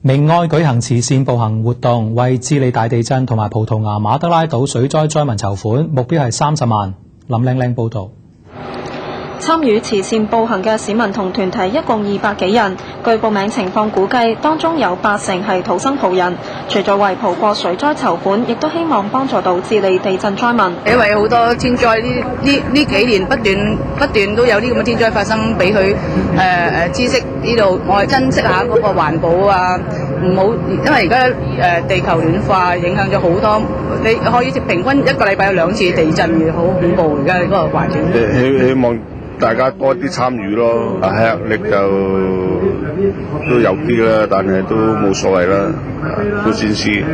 明愛舉行慈善步行活動，為智利大地震同埋葡萄牙馬德拉島水災災民籌款，目標係30萬。林靚靚報導。參與慈善步行嘅市民同團體一共200幾人，據報名情況估計，當中有80%係土生葡人。除咗為葡國水災籌款，亦都希望幫助到智利地震災民。因為好多天災呢幾年不斷都有啲咁嘅天災發生，俾佢知識呢度，我哋珍惜下嗰個環保啊，唔好因為而家地球暖化影響咗好多，你可以平均一個禮拜有2次地震嘅，好恐怖而家嗰個環境。希望大家多啲參與咯，壓力就都有啲啦，但係都冇所謂啦，都先試。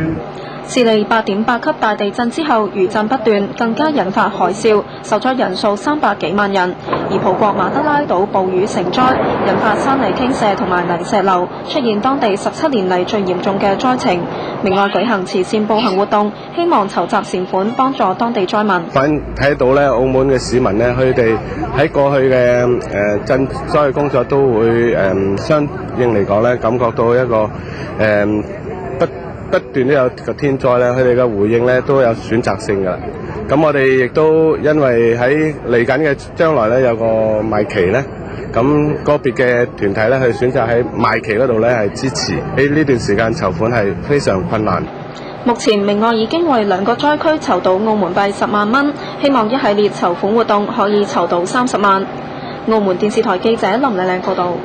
智利8.8級大地震之後，餘震不斷，更加引發海嘯，受災人數300幾萬人。而葡國馬德拉島暴雨成災，引發山泥傾瀉同埋泥石流，出現當地17年嚟最嚴重嘅災情。明愛舉行慈善步行活動，希望籌集善款幫助當地災民。睇到咧，澳門嘅市民咧，佢哋喺過去嘅賑災工作都會相應嚟講咧，感覺到一個不斷都有個天災咧，佢哋嘅回應咧都有選擇性㗎。咁我哋亦都因為喺嚟緊嘅將來咧有個賣旗咧，咁個別嘅團體咧去選擇喺賣旗嗰度咧係支持。喺呢段時間籌款係非常困難。目前明愛已經為2個災區籌到澳門幣10萬蚊，希望一系列籌款活動可以籌到30萬。澳門電視台記者林靚靚報道。